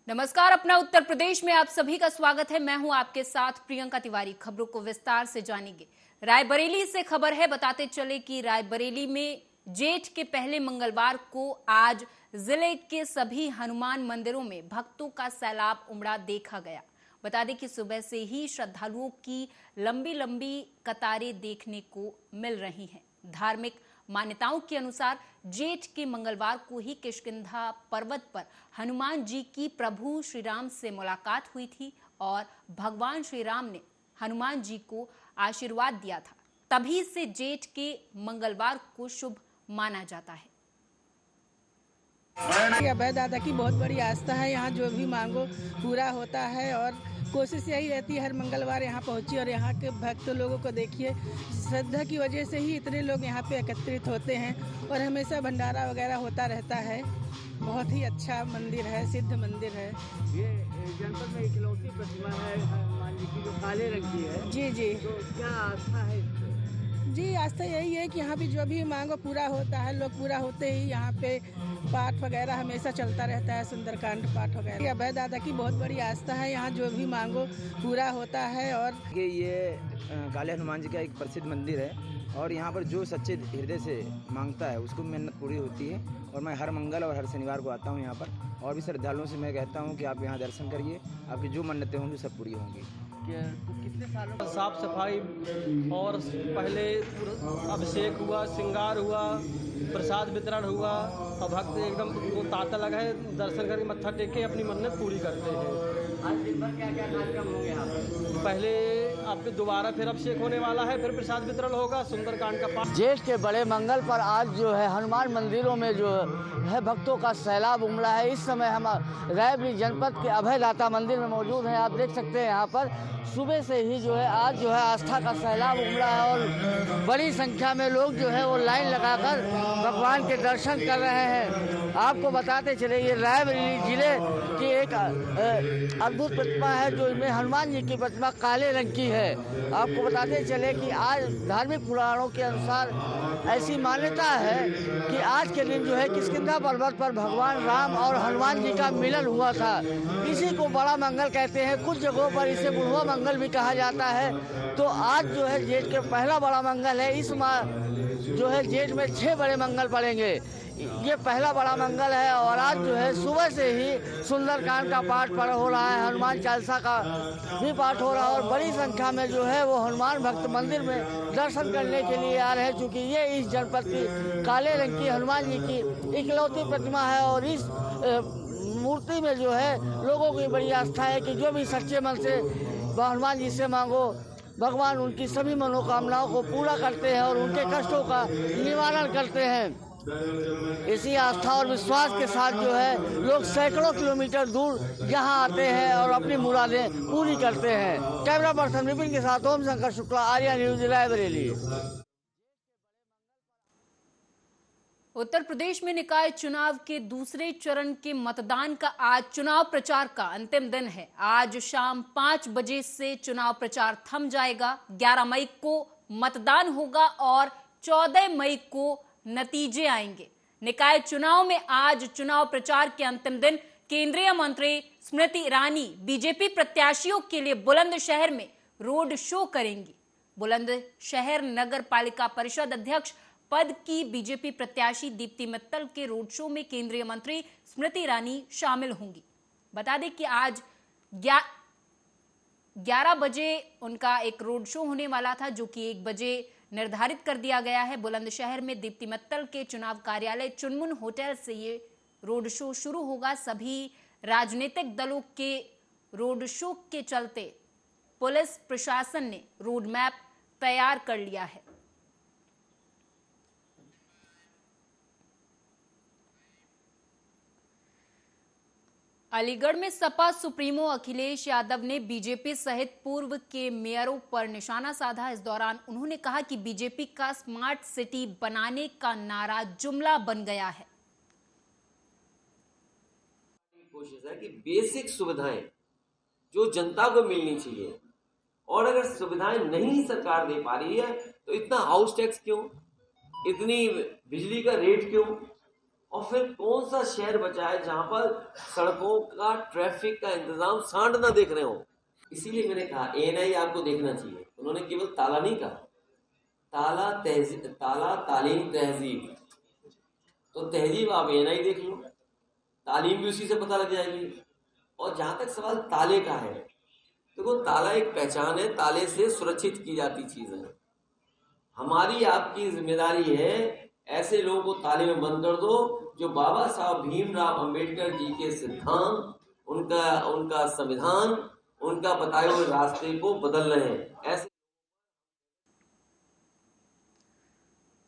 नमस्कार, अपना उत्तर प्रदेश में आप सभी का स्वागत है। मैं हूं आपके साथ प्रियंका तिवारी। खबरों को विस्तार से जानेंगे। रायबरेली से खबर है, बताते चले कि रायबरेली में जेठ के पहले मंगलवार को आज जिले के सभी हनुमान मंदिरों में भक्तों का सैलाब उमड़ा देखा गया। बता दें कि सुबह से ही श्रद्धालुओं की लंबी लंबी कतारें देखने को मिल रही हैं। धार्मिक मान्यताओं के अनुसार जेठ के मंगलवार को ही किष्किंधा पर्वत पर हनुमान जी की प्रभु श्री राम से मुलाकात हुई थी और भगवान श्री राम ने हनुमान जी को आशीर्वाद दिया था। तभी से जेठ के मंगलवार को शुभ माना जाता है। अभय दादा की बहुत बड़ी आस्था है। यहाँ जो भी मांगो पूरा होता है और कोशिश यही रहती है हर मंगलवार यहाँ पहुँची। और यहाँ के भक्त लोगों को देखिए, श्रद्धा की वजह से ही इतने लोग यहाँ पे एकत्रित होते हैं और हमेशा भंडारा वगैरह होता रहता है। बहुत ही अच्छा मंदिर है, सिद्ध मंदिर है। ये जनपद में इकलौती प्रतिमा है हनुमान जी की जो काले रंग की है। जी जी। तो क्या आस्था है? जी आस्था यही है कि यहाँ भी जो भी मांगो पूरा होता है। लोग पूरा होते ही यहाँ पे पाठ वगैरह हमेशा चलता रहता है, सुंदरकांड पाठ वगैरह। अभय दादा की बहुत बड़ी आस्था है। यहाँ जो भी मांगो पूरा होता है। और ये काले हनुमान जी का एक प्रसिद्ध मंदिर है और यहाँ पर जो सच्चे हृदय से मांगता है उसको मन्नत पूरी होती है। और मैं हर मंगल और हर शनिवार को आता हूँ यहाँ पर और भी श्रद्धालुओं से मैं कहता हूँ कि आप यहाँ दर्शन करिए, आपकी जो मन्नतें होंगी सब पूरी होंगी। तो कितने सालों साफ सफाई और पहले अभिषेक हुआ, श्रृंगार हुआ, प्रसाद वितरण हुआ और भक्त एकदम वो तांता लगा है, दर्शन करके मत्था टेक के अपनी मन्नत पूरी करते हैं। आज दिन भर क्या क्या कार्यक्रम होंगे यहाँ पर? पहले अब दोबारा फिर अभिषेक होने वाला है, फिर प्रसाद वितरण होगा, सुंदरकांड का पाठ। जेठ के बड़े मंगल पर आज जो है हनुमान मंदिरों में जो है भक्तों का सैलाब उमड़ा है। इस समय हम रायबरेली जनपद के अभय दाता मंदिर में मौजूद हैं। आप देख सकते हैं यहाँ पर सुबह से ही जो है आज जो है आस्था का सैलाब उमड़ा है और बड़ी संख्या में लोग जो है वो लाइन लगाकर भगवान के दर्शन कर रहे हैं। आपको बताते चले ये रायबरेली जिले की एक अद्भुत प्रतिमा है जो इसमें हनुमान जी की प्रतिमा काले रंग की है। आपको बताते चले कि आज धार्मिक पुराणों के अनुसार ऐसी मान्यता है कि आज के दिन जो है किष्किंधा पर्वत पर भगवान राम और हनुमान जी का मिलन हुआ था। इसी को बड़ा मंगल कहते हैं, कुछ जगहों पर इसे बुढ़वा मंगल भी कहा जाता है। तो आज जो है जेठ के पहला बड़ा मंगल है। इस माह जो है जेठ में 6 बड़े मंगल पड़ेंगे। ये पहला बड़ा मंगल है और आज जो है सुबह से ही सुंदरकांड का पाठ हो रहा है, हनुमान चालीसा का भी पाठ हो रहा है और बड़ी संख्या में जो है वो हनुमान भक्त मंदिर में दर्शन करने के लिए आ रहे हैं। चूँकि ये इस जनपद की काले रंग की हनुमान जी की इकलौती प्रतिमा है और इस मूर्ति में जो है लोगों की बड़ी आस्था है कि जो भी सच्चे मन से हनुमान जी से मांगो, भगवान उनकी सभी मनोकामनाओं को पूरा करते हैं और उनके कष्टों का निवारण करते हैं। इसी आस्था और विश्वास के साथ जो है लोग सैकड़ों किलोमीटर दूर यहाँ आते हैं और अपनी मुरादें पूरी करते हैं। कैमरा पर्सन विपिन के साथ ओम शंकर शुक्ला, आर्या न्यूज, रायबरेली। उत्तर प्रदेश में निकाय चुनाव के दूसरे चरण के मतदान का आज चुनाव प्रचार का अंतिम दिन है। आज शाम 5 बजे से चुनाव प्रचार थम जाएगा। 11 मई को मतदान होगा और 14 मई को नतीजे आएंगे। निकाय चुनाव में आज चुनाव प्रचार के अंतिम दिन केंद्रीय मंत्री स्मृति ईरानी बीजेपी प्रत्याशियों के लिए बुलंदशहर में रोड शो करेंगी। बुलंदशहर नगर पालिका परिषद अध्यक्ष पद की बीजेपी प्रत्याशी दीप्ति मित्तल के रोड शो में केंद्रीय मंत्री स्मृति ईरानी शामिल होंगी। बता दें कि आज 11 बजे उनका एक रोड शो होने वाला था, जो कि 1 बजे निर्धारित कर दिया गया है। बुलंदशहर में दीप्ति मित्तल के चुनाव कार्यालय चुनमुन होटल से ये रोड शो शुरू होगा। सभी राजनीतिक दलों के रोड शो के चलते पुलिस प्रशासन ने रोड मैप तैयार कर लिया है। अलीगढ़ में सपा सुप्रीमो अखिलेश यादव ने बीजेपी सहित पूर्व के मेयरों पर निशाना साधा। इस दौरान उन्होंने कहा कि बीजेपी का स्मार्ट सिटी बनाने का नारा जुमला बन गया है। कोशिश है कि बेसिक सुविधाएं जो जनता को मिलनी चाहिए, और अगर सुविधाएं नहीं सरकार दे पा रही है तो इतना हाउस टैक्स क्यों, इतनी बिजली का रेट क्यों, और फिर कौन सा शहर बचा है जहां पर सड़कों का, ट्रैफिक का इंतजाम सांड ना देख रहे हो। इसीलिए मैंने कहा एएनआई आपको देखना चाहिए। उन्होंने केवल ताला नहीं कहा, ताला तहजीब, ताला तालीम तहजीब, तो तहजीब आप एएनआई देख लो, तालीम भी उसी से पता लग जाएगी। और जहां तक सवाल ताले का है, देखो ताला एक पहचान है, ताले से सुरक्षित की जाती चीज है। हमारी आपकी जिम्मेदारी है ऐसे लोगों को ताले में बंद कर दो जो बाबा साहब भीमराव अंबेडकर जी के सिद्धांत, उनका संविधान, उनका बताए हुए रास्ते को बदल रहे हैं। ऐसे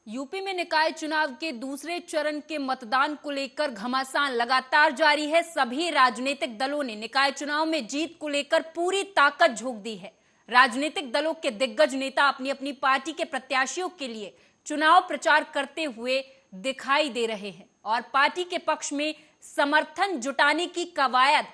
यूपी में निकाय चुनाव के दूसरे चरण के मतदान को लेकर घमासान लगातार जारी है। सभी राजनीतिक दलों ने निकाय चुनाव में जीत को लेकर पूरी ताकत झोंक दी है। राजनीतिक दलों के दिग्गज नेता अपनी अपनी पार्टी के प्रत्याशियों के लिए चुनाव प्रचार करते हुए दिखाई दे रहे हैं और पार्टी के पक्ष में समर्थन जुटाने की कवायद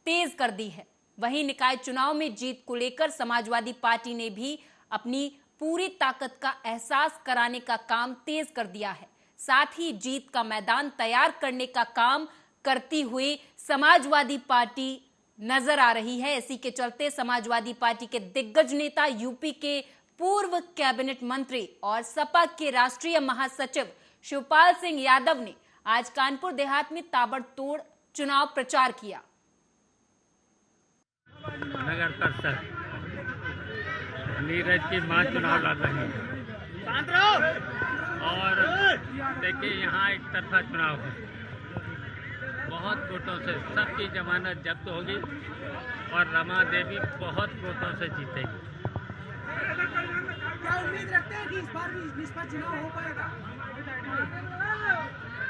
तेज कर दी है। वहीं निकाय चुनाव में जीत को लेकर समाजवादी पार्टी ने भी अपनी पूरी ताकत का एहसास कराने का काम तेज कर दिया है। साथ ही जीत का मैदान तैयार करने का काम करती हुई समाजवादी पार्टी नजर आ रही है। इसी के चलते समाजवादी पार्टी के दिग्गज नेता, यूपी के पूर्व कैबिनेट मंत्री और सपा के राष्ट्रीय महासचिव शिवपाल सिंह यादव ने आज कानपुर देहात में ताबड़तोड़ चुनाव प्रचार किया। नगर परिषद नीरज की मां चुनाव लड़ रही है और देखिए यहाँ एक तरफा चुनाव है। बहुत वोटों से सबकी जमानत जब्त होगी और रमा देवी बहुत वोटों से जीतेगी। क्या उम्मीद रखते हैं कि इस बार भी निष्पक्ष चुनाव हो पाएगा?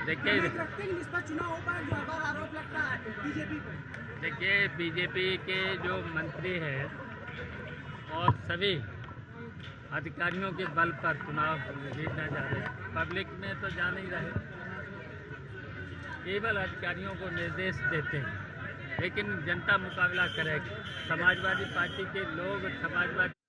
देखिए रखते हैं कि निष्पक्ष चुनाव हो पाएगा, जो हर बार आरोप लगता है बीजेपी पर। देखिए बीजेपी के जो मंत्री हैं और सभी अधिकारियों के बल पर चुनाव जीतना जा रहे हैं। पब्लिक में तो जा नहीं रहे, केवल अधिकारियों को निर्देश देते हैं, लेकिन जनता मुकाबला करेगी। समाजवादी पार्टी के लोग समाजवादी।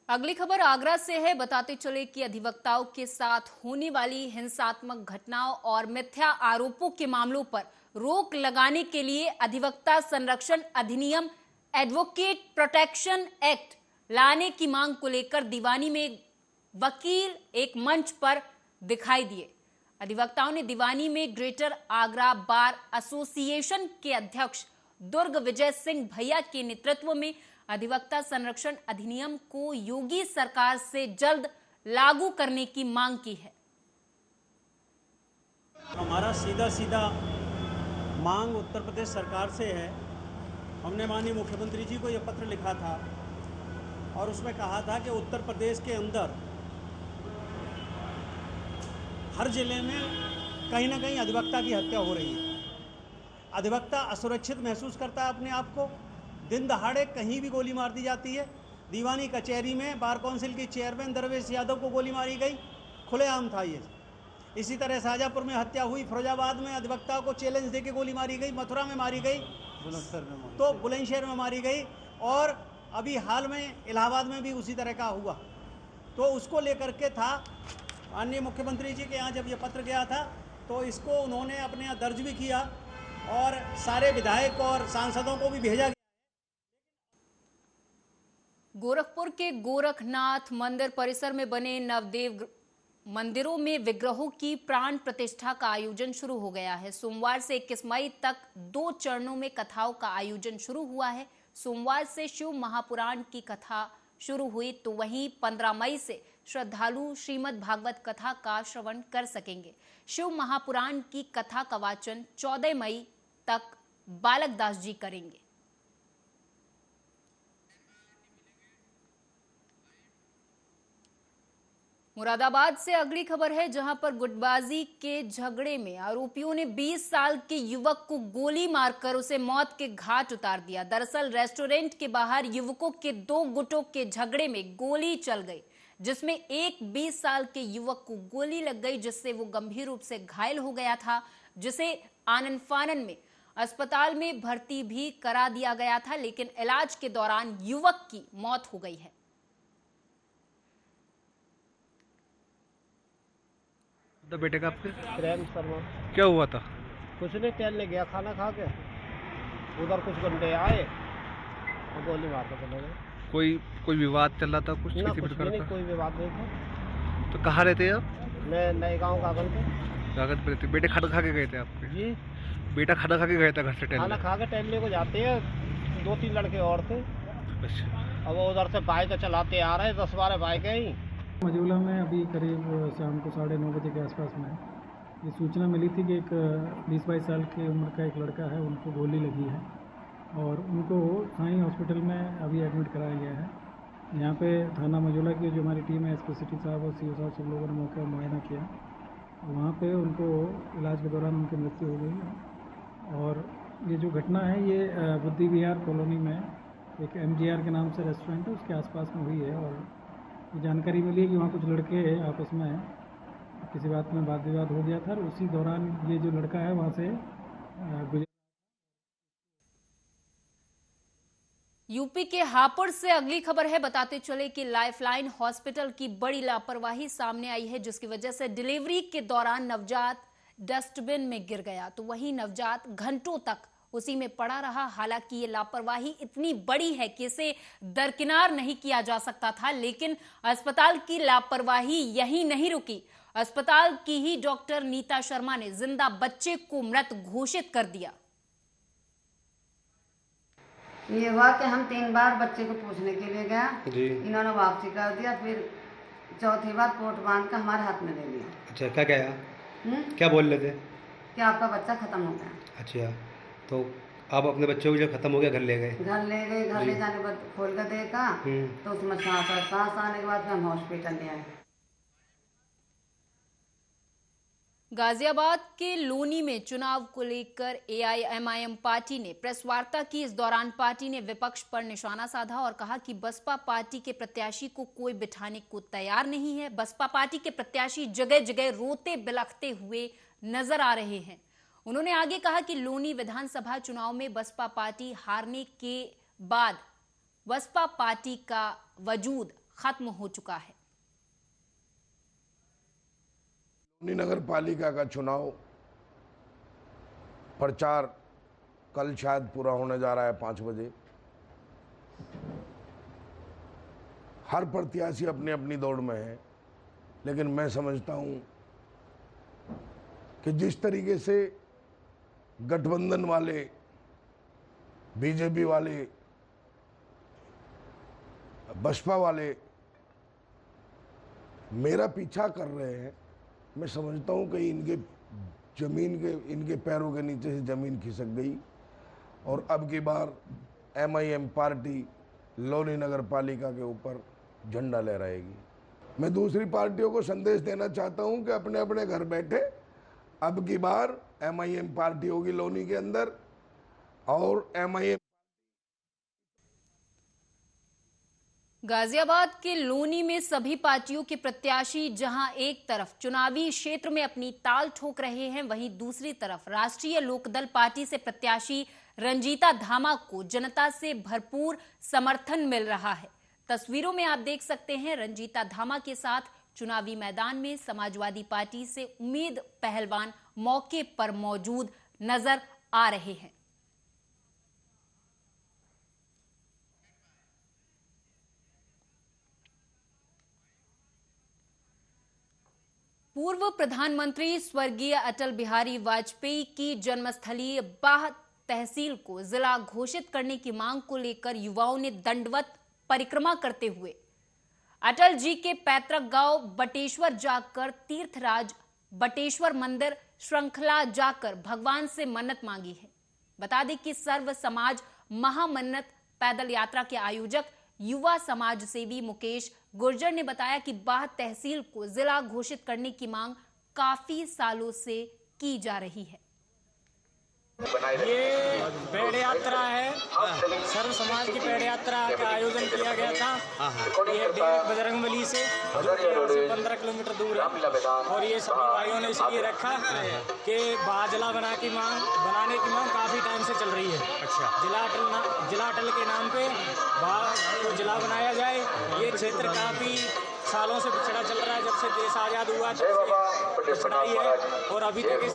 अगली खबर आगरा से है। बताते चले कि अधिवक्ताओं के साथ होने वाली हिंसात्मक घटनाओं और मिथ्या आरोपों के मामलों पर रोक लगाने के लिए अधिवक्ता संरक्षण अधिनियम, एडवोकेट प्रोटेक्शन एक्ट लाने की मांग को लेकर दीवानी में वकील एक मंच पर दिखाई दिए। अधिवक्ताओं ने दीवानी में ग्रेटर आगरा बार एसोसिएशन के अध्यक्ष दुर्ग विजय सिंह भैया के नेतृत्व में अधिवक्ता संरक्षण अधिनियम को योगी सरकार से जल्द लागू करने की मांग की है। हमारा सीधा मांग उत्तर प्रदेश सरकार से है। हमने माननीय मुख्यमंत्री जी को यह पत्र लिखा था और उसमें कहा था कि उत्तर प्रदेश के अंदर हर जिले में कहीं ना कहीं अधिवक्ता की हत्या हो रही है। अधिवक्ता असुरक्षित महसूस करता है अपने आप को। दिन दहाड़े कहीं भी गोली मार दी जाती है। दीवानी कचहरी में बार काउंसिल की चेयरमैन दरवेश यादव को गोली मारी गई, खुलेआम था ये। इसी तरह शाहजहाँपुर में हत्या हुई, फिरोजाबाद में अधिवक्ता को चैलेंज देके गोली मारी गई, मथुरा में मारी गई, तो बुलंदशहर में मारी गई, और अभी हाल में इलाहाबाद में भी उसी तरह का हुआ। तो उसको लेकर के था माननीय मुख्यमंत्री जी के यहाँ जब ये पत्र गया था तो इसको उन्होंने अपने यहाँ दर्ज भी किया और सारे विधायक और सांसदों को भी भेजा। गोरखपुर के गोरखनाथ मंदिर परिसर में बने नवदेव मंदिरों में विग्रहों की प्राण प्रतिष्ठा का आयोजन शुरू हो गया है। सोमवार से 21 मई तक 2 चरणों में कथाओं का आयोजन शुरू हुआ है। सोमवार से शिव महापुराण की कथा शुरू हुई तो वहीं 15 मई से श्रद्धालु श्रीमद् भागवत कथा का श्रवण कर सकेंगे। शिव महापुराण की कथा का वाचन 14 मई तक बालक दास जी करेंगे। मुरादाबाद से अगली खबर है, जहां पर गुटबाजी के झगड़े में आरोपियों ने 20 साल के युवक को गोली मारकर उसे मौत के घाट उतार दिया। दरअसल रेस्टोरेंट के बाहर युवकों के 2 गुटों के झगड़े में गोली चल गई, जिसमें एक 20 साल के युवक को गोली लग गई, जिससे वो गंभीर रूप से घायल हो गया था, जिसे आनन फानन में अस्पताल में भर्ती भी करा दिया गया था, लेकिन इलाज के दौरान युवक की मौत हो गई है। तो बेटे का आपके प्रेम शर्मा। क्या हुआ था? कुछ नहीं, टहलने गया खाना खा के, उधर कुछ गुंडे आए और गोली मार के चले गए। कोई विवाद चल रहा था? ना, कुछ भी नहीं, कोई विवाद नहीं था। तो कहाँ रहते हैं आप? मैं नए गाँव कागल पे। कागज पे रहते। बेटे खाना खा के गए थे आपके? जी। बेटा खाना खा के गया था घर से टहलने? खाना खा के टहलने को जाते हैं, 2-3 लड़के और थे। अच्छा। अब वो उधर से बाइक चलाते आ रहे हैं, 10-12 बाइकें ही। मजूला में अभी करीब शाम को 9:30 बजे के आसपास में ये सूचना मिली थी कि एक 20-22 साल की उम्र का एक लड़का है, उनको गोली लगी है और उनको साईं हॉस्पिटल में अभी एडमिट कराया गया है। यहाँ पे थाना मजूला की जो हमारी टीम है, एसपी सिटी साहब और सीओ साहब, सब लोगों ने मौके पर मुआयना किया। वहाँ पे उनको इलाज के दौरान उनकी मृत्यु हो गई। और ये जो घटना है ये बुद्धि विहार कॉलोनी में एक MGR के नाम से रेस्टोरेंट है, उसके आसपास में हुई है। और ये जानकारी मिली है कि वहाँ कुछ लड़के आपस में किसी बात में वाद विवाद हो गया था और उसी दौरान ये जो लड़का है वहाँ से गुजर। यूपी के हापुड़ से अगली खबर है। बताते चले कि लाइफलाइन हॉस्पिटल की बड़ी लापरवाही सामने आई है, जिसकी वजह से डिलीवरी के दौरान नवजात डस्टबिन में गिर गया, तो वहीं नवजात घंटों तक उसी में पड़ा रहा। हालांकि ये लापरवाही इतनी बड़ी है कि इसे दरकिनार नहीं किया जा सकता था, लेकिन अस्पताल की लापरवाही यहीं नहीं रुकी। अस्पताल की ही डॉक्टर नीता शर्मा ने जिंदा बच्चे को मृत घोषित कर दिया। ये हुआ कि हम 3 बार बच्चे को पूछने के लिए गया, इन्होंने वापसी कर दिया, फिर चौथी बार पोर्ट बांध कर हमारे हाथ में दे दिया। अच्छा, क्या क्या क्या बोल रहे थे? कि आपका बच्चा खत्म हो गया। अच्छा, तो आप अपने बच्चों को जब खत्म हो गया घर ले गए? घर ले जाने पर खोल कर देखा तो उसमें सांस आने के बाद फिर हम हॉस्पिटल ले आए। गाजियाबाद के लोनी में चुनाव को लेकर AIMIM पार्टी ने प्रेस वार्ता की। इस दौरान पार्टी ने विपक्ष पर निशाना साधा और कहा कि बसपा पार्टी के प्रत्याशी को कोई बिठाने को तैयार नहीं है। बसपा पार्टी के प्रत्याशी जगह जगह रोते बिलखते हुए नजर आ रहे हैं। उन्होंने आगे कहा कि लोनी विधानसभा चुनाव में बसपा पार्टी हारने के बाद बसपा पार्टी का वजूद खत्म हो चुका है। लोनी नगर पालिका का चुनाव प्रचार कल शायद पूरा होने जा रहा है 5 बजे। हर प्रत्याशी अपनी अपनी दौड़ में है, लेकिन मैं समझता हूं कि जिस तरीके से गठबंधन वाले, बीजेपी वाले, बसपा वाले मेरा पीछा कर रहे हैं, मैं समझता हूं कि इनके पैरों के नीचे से जमीन खिसक गई और अब की बार MIM पार्टी लोनी नगर पालिका के ऊपर झंडा लहराएगी। मैं दूसरी पार्टियों को संदेश देना चाहता हूं कि अपने अपने घर बैठे, अब की बार MIM पार्टी होगी लोनी के अंदर और MIM। गाजियाबाद के लोनी में सभी पार्टियों के प्रत्याशी जहां एक तरफ चुनावी क्षेत्र में अपनी ताल ठोक रहे हैं, वहीं दूसरी तरफ राष्ट्रीय लोकदल पार्टी से प्रत्याशी रंजीता धामा को जनता से भरपूर समर्थन मिल रहा है। तस्वीरों में आप देख सकते हैं रंजीता धामा के साथ चुनावी मैदान में समाजवादी पार्टी से उम्मीद पहलवान मौके पर मौजूद नजर आ रहे हैं। पूर्व प्रधानमंत्री स्वर्गीय अटल बिहारी वाजपेयी की जन्मस्थली बाह तहसील को जिला घोषित करने की मांग को लेकर युवाओं ने दंडवत परिक्रमा करते हुए अटल जी के पैतृक गांव बटेश्वर जाकर तीर्थराज बटेश्वर मंदिर श्रृंखला जाकर भगवान से मन्नत मांगी है। बता दें कि सर्व समाज महामन्नत पैदल यात्रा के आयोजक युवा समाज सेवी मुकेश गुर्जर ने बताया कि बाह तहसील को जिला घोषित करने की मांग काफी सालों से की जा रही है। ये पेड़ यात्रा है, सर्व समाज की पेड़ यात्रा का आयोजन किया गया था। ये बजरंगबली से 15 किलोमीटर दूर है और ये सभी भाइयों ने इसलिए रखा कि बाजला बनाने की मांग काफी टाइम से चल रही है। अच्छा, जिला अटल के नाम पे को जिला बनाया जाए। ये क्षेत्र काफी सालों से पिछड़ा चल रहा है। जब से देश आजाद हुआ छुड़ाई है और अभी तक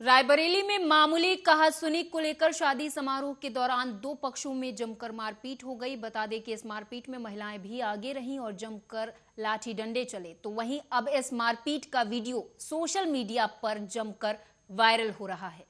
रायबरेली में मामूली कहासुनी को लेकर शादी समारोह के दौरान दो पक्षों में जमकर मारपीट हो गई। बता दें कि इस मारपीट में महिलाएं भी आगे रहीं और जमकर लाठी डंडे चले। तो वहीं अब इस मारपीट का वीडियो सोशल मीडिया पर जमकर वायरल हो रहा है।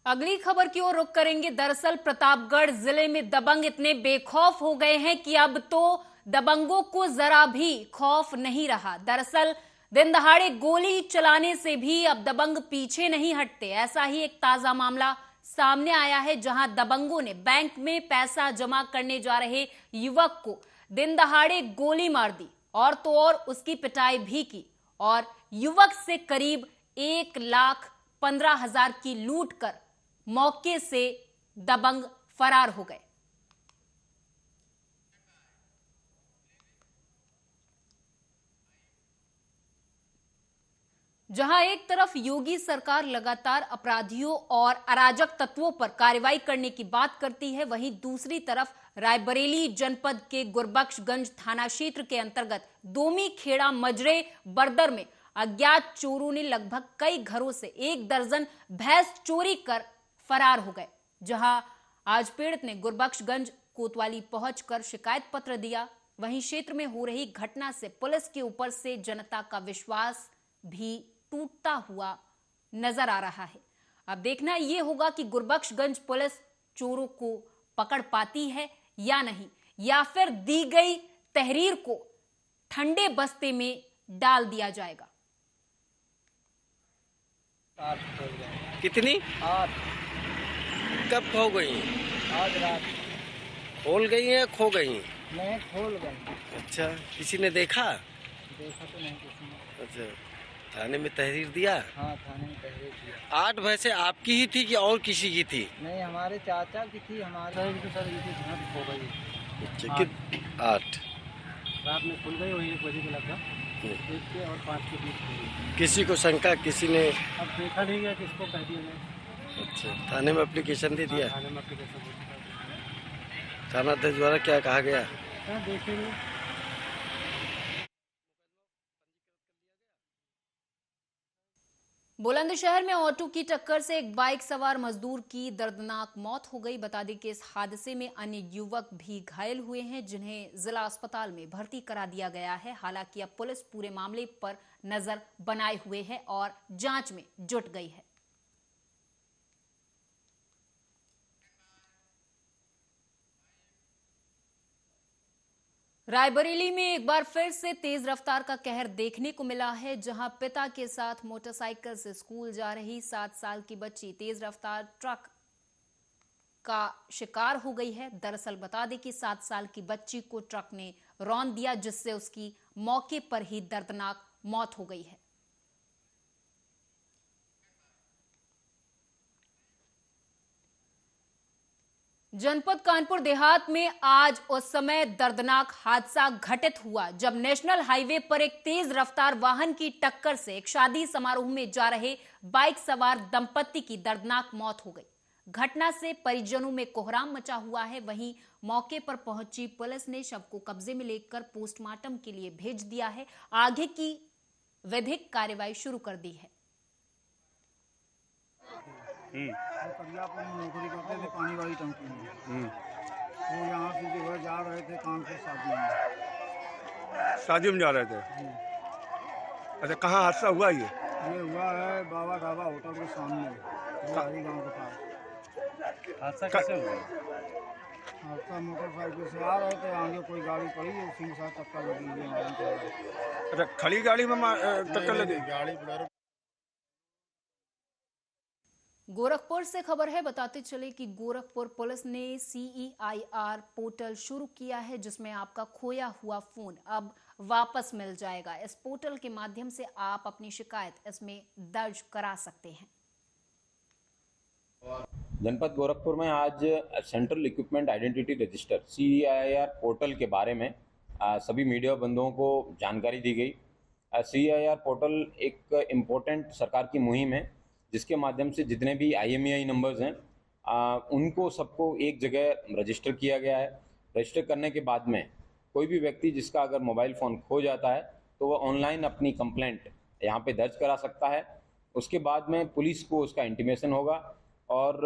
अगली खबर की ओर रुख करेंगे। दरअसल प्रतापगढ़ जिले में दबंग इतने बेखौफ हो गए हैं कि अब तो दबंगों को जरा भी खौफ नहीं रहा। दरअसल दिन दहाड़े गोली चलाने से भी अब दबंग पीछे नहीं हटते। ऐसा ही एक ताजा मामला सामने आया है, जहां दबंगों ने बैंक में पैसा जमा करने जा रहे युवक को दिन दहाड़े गोली मार दी और तो और उसकी पिटाई भी की और युवक से करीब 1,15,000 की लूट कर मौके से दबंग फरार हो गए। जहां एक तरफ योगी सरकार लगातार अपराधियों और अराजक तत्वों पर कार्रवाई करने की बात करती है, वहीं दूसरी तरफ रायबरेली जनपद के गुरबख्शगंज थाना क्षेत्र के अंतर्गत दोमी खेड़ा मजरे बर्दर में अज्ञात चोरों ने लगभग कई घरों से 1 दर्जन भैंस चोरी कर फरार हो गए। जहां आज पीड़ित ने गुरबख्शगंज कोतवाली पहुंचकर शिकायत पत्र दिया। वहीं क्षेत्र में हो रही घटना से पुलिस के ऊपर से जनता का विश्वास भी टूटता हुआ नजर आ रहा है। अब देखना यह होगा कि गुरबख्शगंज पुलिस चोरों को पकड़ पाती है या नहीं, या फिर दी गई तहरीर को ठंडे बस्ते में डाल दिया जाएगा। कितनी? 8। कब खो गई? आज रात। खोल गई है, खो गई? नहीं, खोल गई। अच्छा, किसी ने देखा? देखा तो नहीं किसी ने। अच्छा, थाने में तहरीर दिया? हाँ, थाने में तहरीर दिया। 8 भैंसे आपकी ही थी कि और किसी की थी? नहीं, हमारे चाचा की थी। हमारे तो सर खो गई। अच्छा, 8 रात में खुल गई, वही 1 बजे के लगभग 1 के और 5 के बीच खुली। किसी को शंका, किसी ने? अब देखा नहीं गया किसको कह दिया नहीं। अच्छा, थाने में एप्लीकेशन दे दिया? थाने में एप्लीकेशन दे दिया। थाना अध्यक्ष द्वारा क्या कहा गया? देखेंगे। बुलंदशहर में ऑटो की टक्कर से एक बाइक सवार मजदूर की दर्दनाक मौत हो गई। बता दें कि इस हादसे में अन्य युवक भी घायल हुए हैं, जिन्हें जिला अस्पताल में भर्ती करा दिया गया है। हालांकि अब पुलिस पूरे मामले पर नजर बनाए हुए है और जांच में जुट गई है। रायबरेली में एक बार फिर से तेज रफ्तार का कहर देखने को मिला है, जहां पिता के साथ मोटरसाइकिल से स्कूल जा रही 7 साल की बच्ची तेज रफ्तार ट्रक का शिकार हो गई है। दरअसल बता दें कि 7 साल की बच्ची को ट्रक ने रौंद दिया, जिससे उसकी मौके पर ही दर्दनाक मौत हो गई है। जनपद कानपुर देहात में आज उस समय दर्दनाक हादसा घटित हुआ जब नेशनल हाईवे पर एक तेज रफ्तार वाहन की टक्कर से एक शादी समारोह में जा रहे बाइक सवार दंपत्ति की दर्दनाक मौत हो गई। घटना से परिजनों में कोहराम मचा हुआ है। वहीं मौके पर पहुंची पुलिस ने शव को कब्जे में लेकर पोस्टमार्टम के लिए भेज दिया है। आगे की विधिक कार्रवाई शुरू कर दी है। करियापुर में नौकरी करते थे, पानी वाली टंकी में। वो यहाँ से जो है जा रहे थे कानपुर शादी में जा रहे थे। अच्छा, कहाँ हादसा हुआ ये हुआ है बाबा ढाबा होटल के सामने गाँव के पास। हादसा कैसे हुआ? हादसा मोटरसाइकिल से आ रहे थे, आगे कोई गाड़ी पड़ी, उसी के साथ टक्कर लगी। अच्छा, खड़ी गाड़ी में टक्कर लगी? गाड़ी गोरखपुर से खबर है। बताते चले कि गोरखपुर पुलिस ने CEIR पोर्टल शुरू किया है, जिसमें आपका खोया हुआ फोन अब वापस मिल जाएगा। इस पोर्टल के माध्यम से आप अपनी शिकायत इसमें दर्ज करा सकते हैं। जनपद गोरखपुर में आज central equipment identity register CIR portal के बारे में सभी मीडिया बंधुओं को जानकारी दी गई। CIR पोर्टल एक इम्पोर्टेंट सरकार की मुहिम है जिसके माध्यम से जितने भी IMEI नंबर्स हैं उनको सबको एक जगह रजिस्टर किया गया है। रजिस्टर करने के बाद में कोई भी व्यक्ति जिसका अगर मोबाइल फ़ोन खो जाता है तो वह ऑनलाइन अपनी कंप्लेंट यहाँ पे दर्ज करा सकता है। उसके बाद में पुलिस को उसका इंटीमेशन होगा और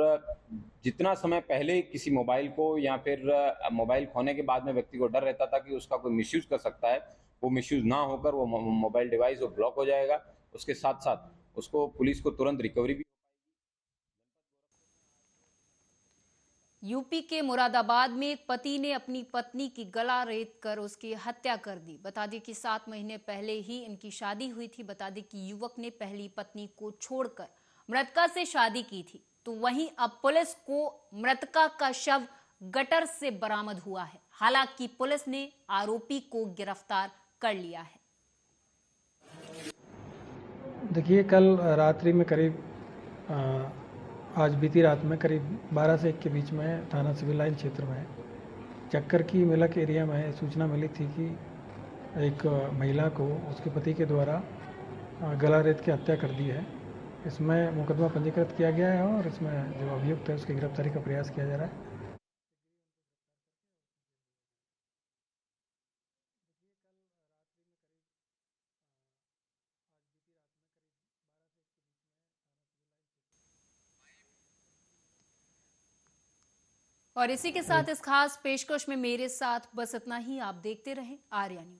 जितना समय पहले किसी मोबाइल को या फिर मोबाइल खोने के बाद में व्यक्ति को डर रहता था कि उसका कोई मिसयूज़ कर सकता है, वो मिसयूज़ ना होकर वो मोबाइल डिवाइस वो ब्लॉक हो जाएगा। उसके साथ साथ उसको पुलिस को तुरंत रिकवरी भी। यूपी के मुरादाबाद में एक पति ने अपनी पत्नी की गला रेत कर उसकी हत्या कर दी। बता दें कि 7 महीने पहले ही इनकी शादी हुई थी। बता दें कि युवक ने पहली पत्नी को छोड़कर मृतका से शादी की थी, तो वहीं अब पुलिस को मृतका का शव गटर से बरामद हुआ है। हालांकि पुलिस ने आरोपी को गिरफ्तार कर लिया है। देखिए, कल रात्रि में करीब आज बीती रात में करीब 12 से 1 के बीच में थाना सिविल लाइन क्षेत्र में चक्कर की मिलक एरिया में सूचना मिली थी कि एक महिला को उसके पति के द्वारा गला रेत की हत्या कर दी है। इसमें मुकदमा पंजीकृत किया गया है और इसमें जो अभियुक्त है उसकी गिरफ्तारी का प्रयास किया जा रहा है। और इसी के साथ इस खास पेशकश में मेरे साथ बस इतना ही। आप देखते रहें आर्या न्यूज।